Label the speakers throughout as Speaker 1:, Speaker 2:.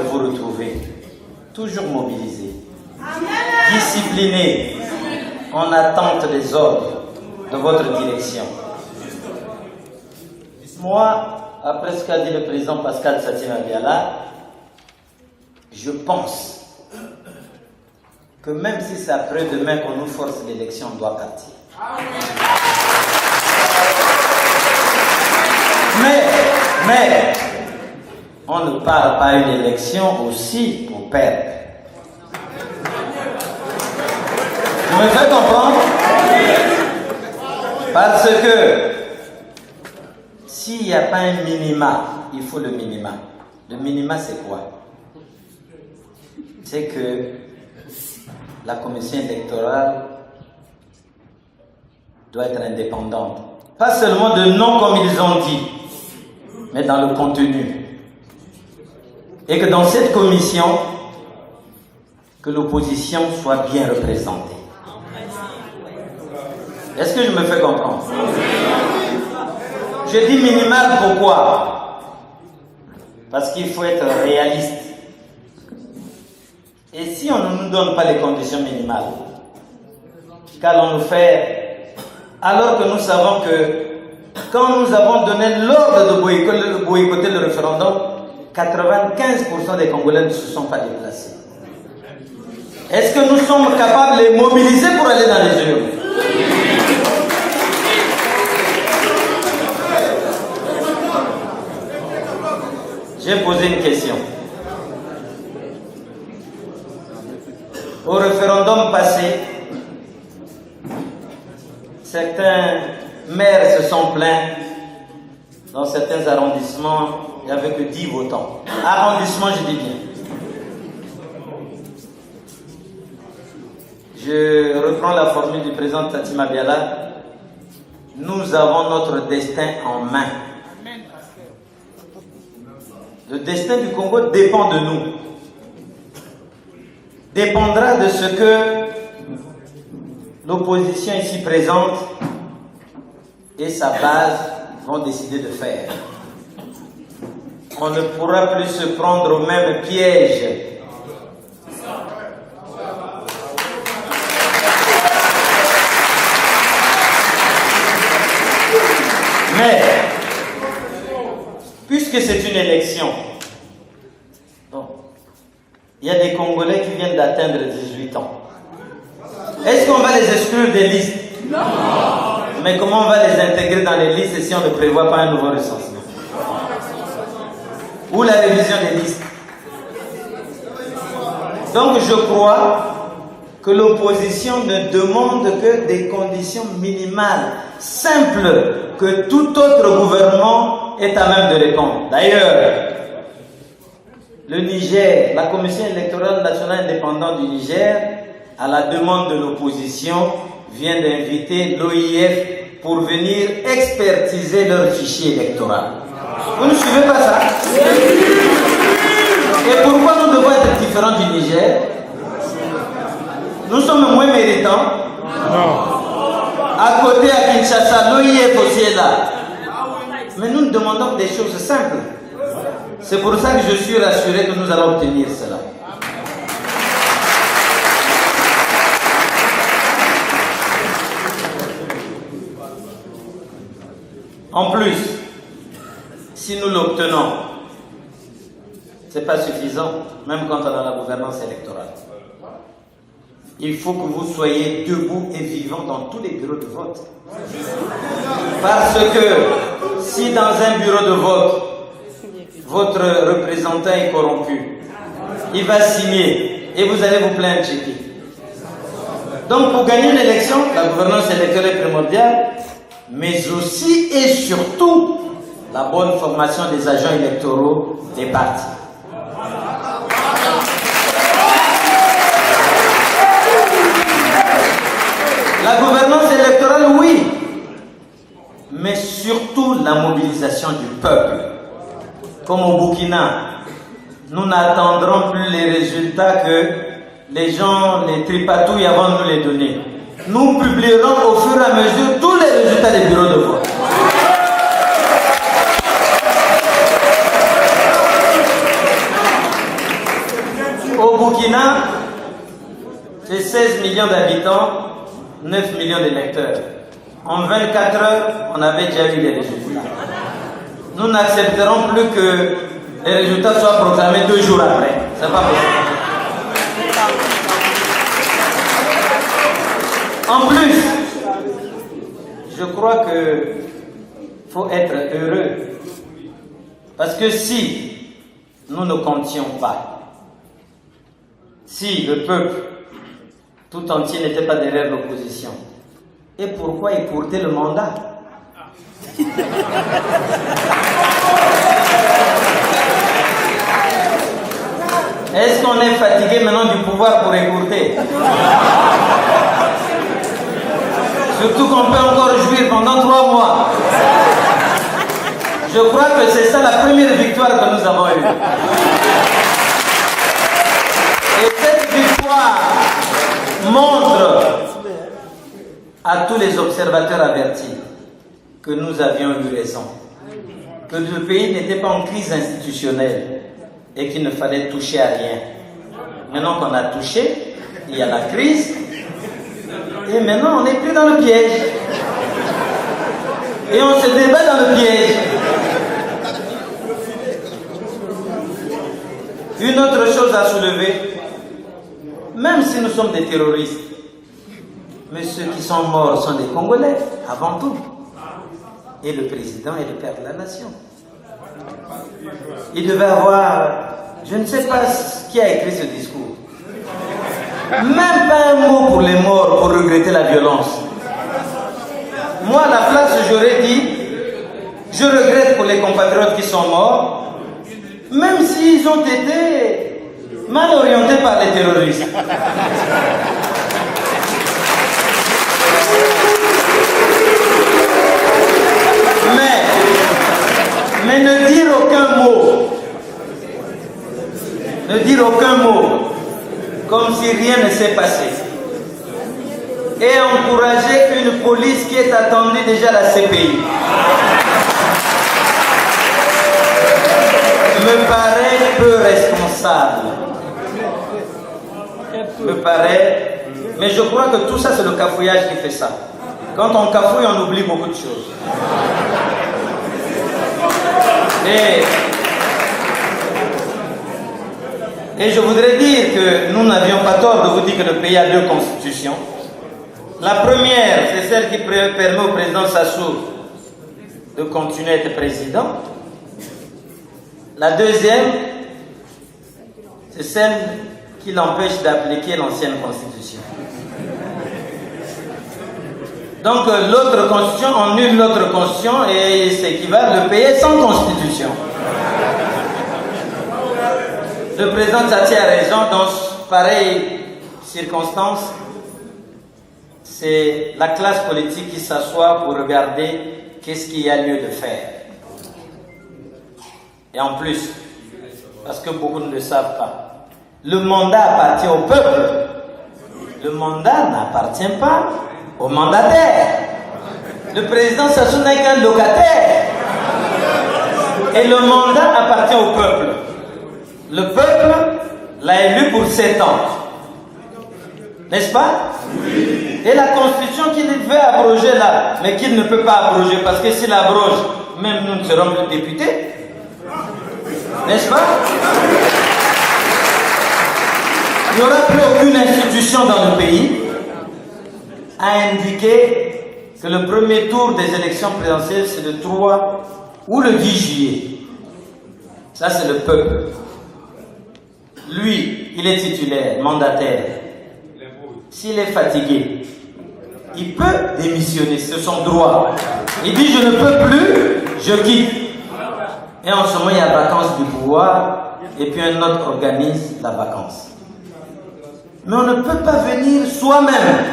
Speaker 1: vous retrouver toujours mobilisé, discipliné, en attente des ordres de votre direction. Moi, après ce qu'a dit le président Pascal Satima-Biala, je pense que même si c'est après-demain qu'on nous force l'élection, on doit partir. Mais on ne part pas à une élection aussi pour perdre. Vous me faites comprendre? Parce que s'il n'y a pas un minima, il faut le minima. Le minima, c'est quoi? C'est que la commission électorale doit être indépendante. Pas seulement de nom comme ils ont dit, mais dans le contenu. Et que dans cette commission, que l'opposition soit bien représentée. Est-ce que je me fais comprendre? Je dis minimal, pourquoi? Parce qu'il faut être réaliste. Et si on ne nous donne pas les conditions minimales, qu'allons-nous faire? Alors que nous savons que quand nous avons donné l'ordre de boycotter le référendum, 95% des Congolais ne se sont pas déplacés. Est-ce que nous sommes capables de les mobiliser pour aller dans les urnes? J'ai posé une question. Au référendum passé, certains maires se sont plaints. Dans certains arrondissements, il n'y avait que 10 votants. Arrondissement, je dis bien. Je reprends la formule du président Satima-Biala. Nous avons notre destin en main. Le destin du Congo dépend de nous. Dépendra de ce que l'opposition ici présente et sa base vont décider de faire. On ne pourra plus se prendre au même piège. Mais, puisque c'est une élection, bon, il y a des Congolais qui viennent d'atteindre 18 ans. Est-ce qu'on va les exclure des listes? Non. Mais comment on va les intégrer dans les listes si on ne prévoit pas un nouveau recensement? Ou la révision des listes? Donc je crois que l'opposition ne demande que des conditions minimales, simples, que tout autre gouvernement est à même de répondre. D'ailleurs, le Niger, la Commission électorale nationale indépendante du Niger, à la demande de l'opposition, vient d'inviter l'OIF pour venir expertiser leur fichier électoral. Vous ne suivez pas ça? Et pourquoi nous devons être différents du Niger? Nous sommes moins méritants. Non. À côté, à Kinshasa, l'OIF aussi est là. Mais nous demandons des choses simples. C'est pour ça que je suis rassuré que nous allons obtenir cela. En plus, si nous l'obtenons, ce n'est pas suffisant, même quand on a la gouvernance électorale. Il faut que vous soyez debout et vivant dans tous les bureaux de vote. Parce que si dans un bureau de vote, votre représentant est corrompu, il va signer et vous allez vous plaindre chez qui? Donc pour gagner une élection, la gouvernance électorale est primordiale, mais aussi et surtout la bonne formation des agents électoraux des partis. La gouvernance électorale, oui, mais surtout la mobilisation du peuple. Comme au Burkina, nous n'attendrons plus les résultats que les gens les tripatouillent avant de nous les donner. Nous publierons au fur et à mesure tous les résultats des bureaux de vote. Au Burkina, c'est 16 millions d'habitants, 9 millions d'électeurs. En 24 heures, on avait déjà eu les résultats. Nous n'accepterons plus que les résultats soient proclamés 2 jours après. C'est pas possible. En plus, je crois qu'il faut être heureux. Parce que si nous ne comptions pas, si le peuple tout entier n'était pas derrière l'opposition, et pourquoi écourter le mandat? Est-ce qu'on est fatigué maintenant du pouvoir pour écourter? Surtout qu'on peut encore jouir pendant 3 mois. Je crois que c'est ça la première victoire que nous avons eue. Et cette victoire montre à tous les observateurs avertis que nous avions eu raison, que le pays n'était pas en crise institutionnelle et qu'il ne fallait toucher à rien. Maintenant qu'on a touché, il y a la crise, et maintenant on est pris dans le piège. Et on se débat dans le piège. Une autre chose à soulever, même si nous sommes des terroristes, mais ceux qui sont morts sont des Congolais, avant tout. Et le président est le père de la nation. Il devait avoir, je ne sais pas qui a écrit ce discours, même pas un mot pour les morts, pour regretter la violence. Moi, à la place, j'aurais dit, je regrette pour les compatriotes qui sont morts, même s'ils ont été mal orientés par les terroristes. Mais ne dire aucun mot, comme si rien ne s'est passé, et encourager une police qui est attendue déjà à la CPI, me paraît peu responsable. Mais je crois que tout ça, c'est le cafouillage qui fait ça. Quand on cafouille, on oublie beaucoup de choses. Et je voudrais dire que nous n'avions pas tort de vous dire que le pays a 2 constitutions. La première, c'est celle qui permet au président Sassou de continuer à être président. La deuxième, c'est celle qui l'empêche d'appliquer l'ancienne constitution. Donc l'autre constitution annule l'autre constitution et c'est qui va le payer sans constitution. Le président Tati a raison, dans pareille circonstance, c'est la classe politique qui s'assoit pour regarder qu'est-ce qu'il y a lieu de faire. Et en plus, parce que beaucoup ne le savent pas, le mandat appartient au peuple. Le mandat n'appartient pas au mandataire. Le président Sassou n'est qu'un locataire. Et le mandat appartient au peuple. Le peuple l'a élu pour 7 ans. N'est-ce pas? Oui. Et la constitution qu'il devait abroger là, mais qu'il ne peut pas abroger, parce que s'il abroge, même nous ne serons plus députés. N'est-ce pas? Il n'y aura plus aucune institution dans le pays à indiquer que le premier tour des élections présidentielles, c'est le 3 ou le 10 juillet. Ça, c'est le peuple. Lui, il est titulaire, mandataire. S'il est fatigué, il peut démissionner, c'est son droit. Il dit, je ne peux plus, je quitte. Et en ce moment, il y a vacance du pouvoir, et puis un autre organise la vacance. Mais on ne peut pas venir soi-même.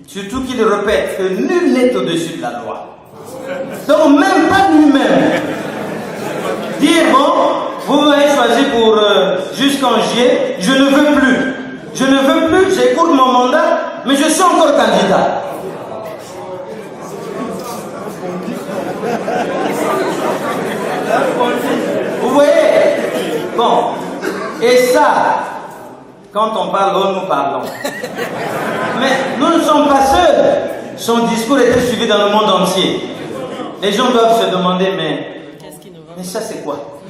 Speaker 1: Surtout qu'il répète que nul n'est au-dessus de la loi. Donc même pas lui-même. Dire, bon, vous m'avez choisi pour jusqu'en juillet, je ne veux plus. Je ne veux plus, j'écoute mon mandat, mais je suis encore candidat. Vous voyez? Bon, Et ça, quand on parle, nous parlons. Mais nous ne sommes pas seuls. Son discours était suivi dans le monde entier. Les gens doivent se demander, mais ça c'est quoi?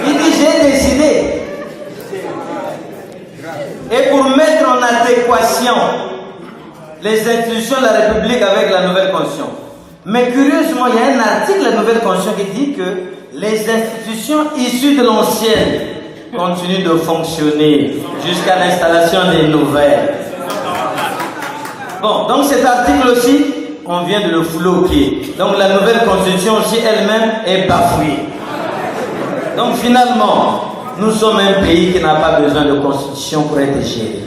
Speaker 1: Il dit, j'ai décidé. Et pour mettre en adéquation les institutions de la République avec la nouvelle Constitution. Mais curieusement, il y a un article de la nouvelle Constitution qui dit que les institutions issues de l'ancienne continuent de fonctionner jusqu'à l'installation des nouvelles. Bon, donc cet article aussi, on vient de le floquer. Donc la nouvelle Constitution aussi elle-même est bafouée. Donc finalement, nous sommes un pays qui n'a pas besoin de constitution pour être géré.